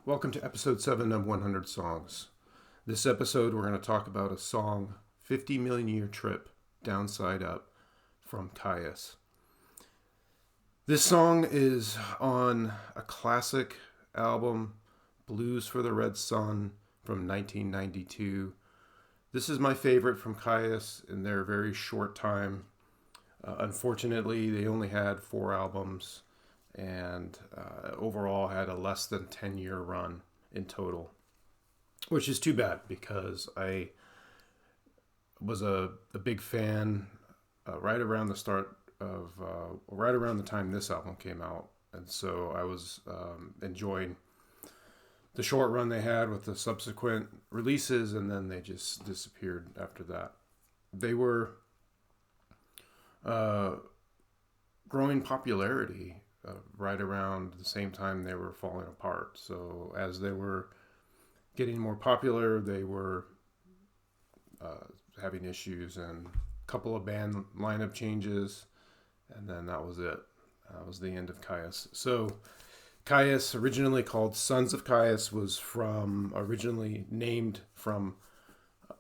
Welcome to episode 7 of 100 Songs. This episode, we're going to talk about a song, 50 Million Year Trip, Downside Up, from Kyuss. This song is on a classic album, Blues for the Red Sun, from 1992. This is my favorite from Kyuss in their very short time. Unfortunately, they only had 4 albums and overall had a less than 10-year run in total, which is too bad because I was a big fan right around the start of, right around the time this album came out. And so I was enjoying the short run they had with the subsequent releases, and then they just disappeared after that. They were growing popularity right around the same time they were falling apart. So as they were getting more popular, they were having issues and a couple of band lineup changes, and then that was it. That was the end of Kyuss. So Kyuss, originally called Sons of Kyuss, was originally named from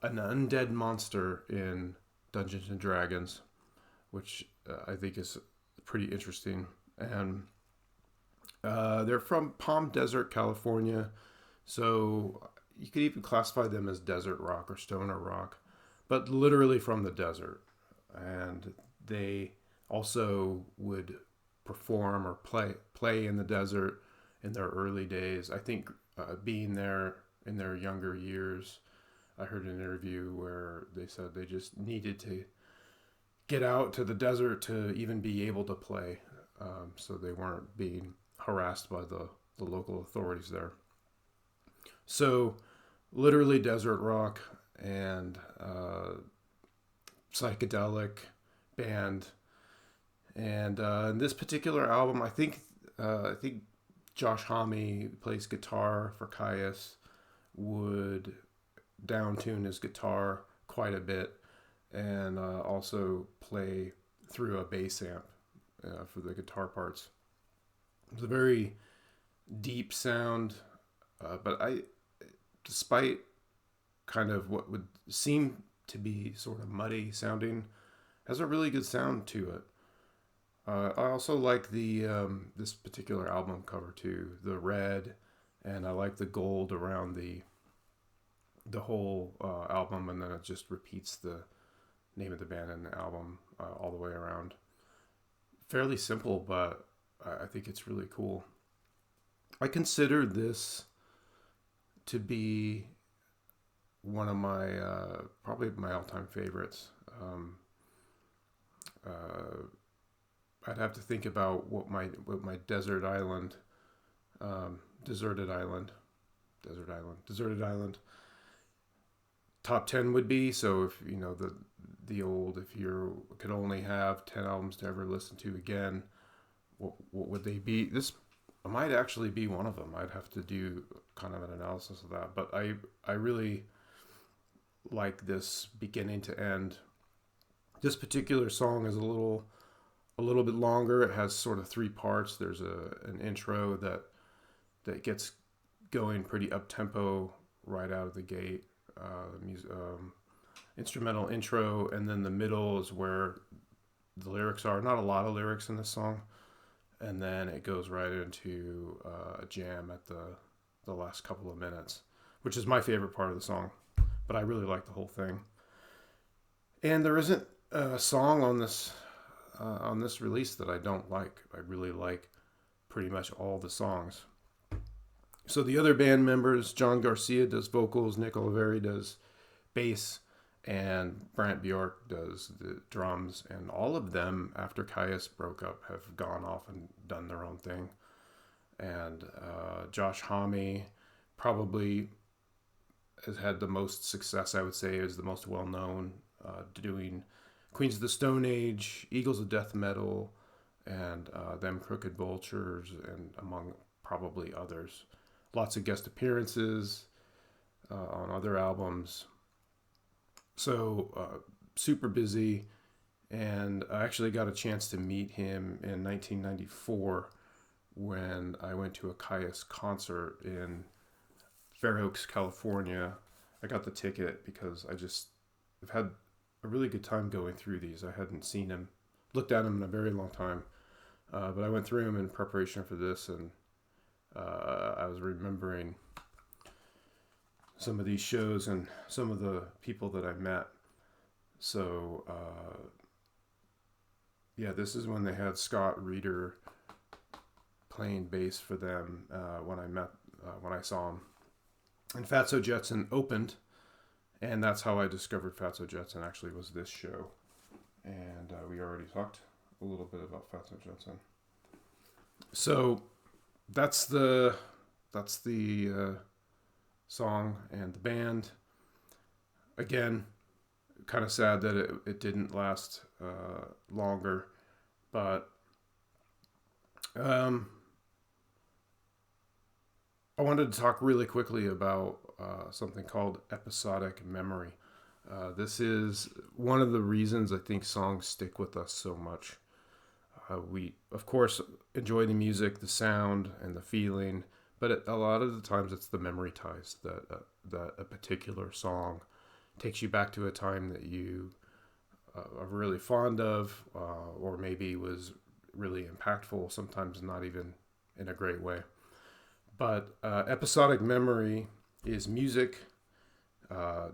an undead monster in Dungeons and Dragons, which I think is pretty interesting. And they're from Palm Desert, California, so you could even classify them as desert rock or stoner rock, but literally from the desert. And they also would perform or play in the desert in their early days. I think being there in their younger years, I heard an interview where they said they just needed to get out to the desert to even be able to play. So they weren't being harassed by the local authorities there. So literally desert rock and psychedelic band. And in this particular album, I think Josh Homme plays guitar for Kyuss, would downtune his guitar quite a bit, and also play through a bass amp for the guitar parts. It's a very deep sound, but despite kind of what would seem to be sort of muddy sounding, has a really good sound to it. I also like the this particular album cover too, the red, and I like the gold around the whole album, and then it just repeats the name of the band and the album all the way around. Fairly simple, but I think it's really cool. I consider this to be one of my probably my all-time favorites. I'd have to think about what my deserted island top 10 would be. So if you know if you could only have 10 albums to ever listen to again, what would they be? This might actually be one of them. I'd have to do kind of an analysis of that, but I really like this beginning to end. This particular song is a little bit longer. It has sort of 3 parts. There's an intro that gets going pretty up tempo right out of the gate. Instrumental intro, and then the middle is where the lyrics are. Not a lot of lyrics in this song, and then it goes right into a jam at the last couple of minutes, which is my favorite part of the song, but I really like the whole thing. And there isn't a song on this release that I don't like. I really like pretty much all the songs. So the other band members, John Garcia does vocals, Nick Oliveri does bass, and Brant Bjork does the drums, and all of them, after Kyuss broke up, have gone off and done their own thing. And Josh Homme probably has had the most success, I would say, is the most well-known, doing Queens of the Stone Age, Eagles of Death Metal, and Them Crooked Vultures, and among probably others. Lots of guest appearances on other albums. So super busy, and I actually got a chance to meet him in 1994 when I went to a Kyuss concert in Fair Oaks, California. I got the ticket because I've had a really good time going through these. I hadn't seen him, looked at him in a very long time, but I went through him in preparation for this, and I was remembering some of these shows and some of the people that I met. So, this is when they had Scott Reeder playing bass for them when I saw him. And Fatso Jetson opened, and that's how I discovered Fatso Jetson, actually, was this show. And we already talked a little bit about Fatso Jetson. So that's the song and the band. Again, kind of sad that it didn't last longer, but I wanted to talk really quickly about something called episodic memory. This is one of the reasons I think songs stick with us so much. We, of course, enjoy the music, the sound, and the feeling, but a lot of the times it's the memory ties that a particular song takes you back to a time that you are really fond of, or maybe was really impactful, sometimes not even in a great way. But episodic memory is music,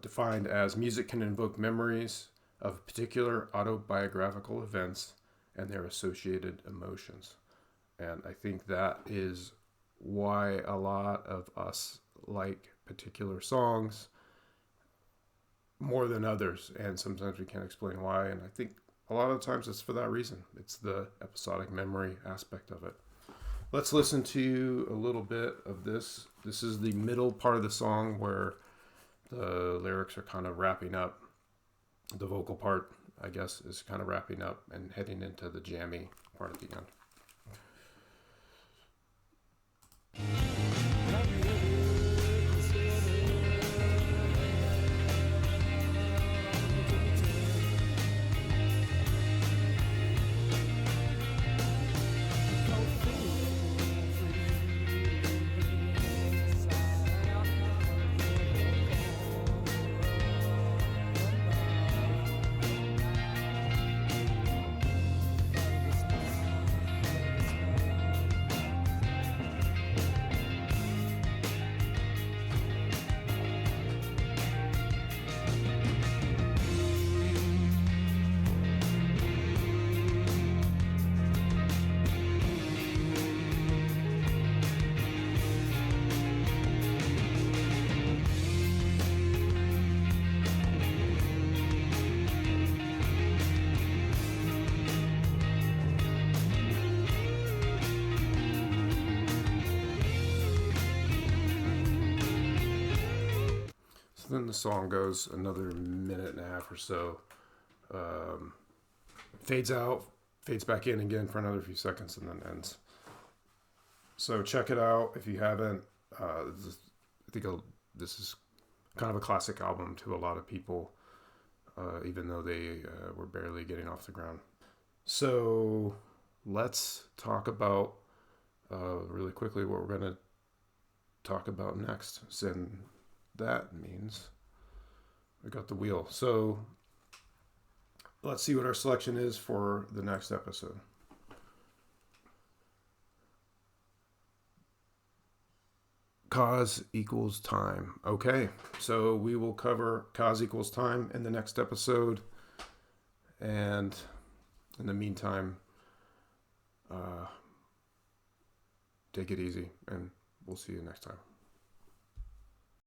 defined as music can invoke memories of particular autobiographical events and their associated emotions. And I think that is why a lot of us like particular songs more than others, and sometimes we can't explain why, and I think a lot of times it's for that reason. It's the episodic memory aspect of it. Let's listen to a little bit of this. This is the middle part of the song where the lyrics are kind of wrapping up. The vocal part, I guess, is kind of wrapping up and heading into the jammy part at the end. Then the song goes another minute and a half or so, fades out, fades back in again for another few seconds, and then ends. So check it out if you haven't. I think this is kind of a classic album to a lot of people, even though they were barely getting off the ground. So let's talk about really quickly what we're going to talk about next. And that means we got the wheel. So let's see what our selection is for the next episode. Cause equals time. Okay, so we will cover cause equals time in the next episode. And in the meantime, take it easy, and we'll see you next time.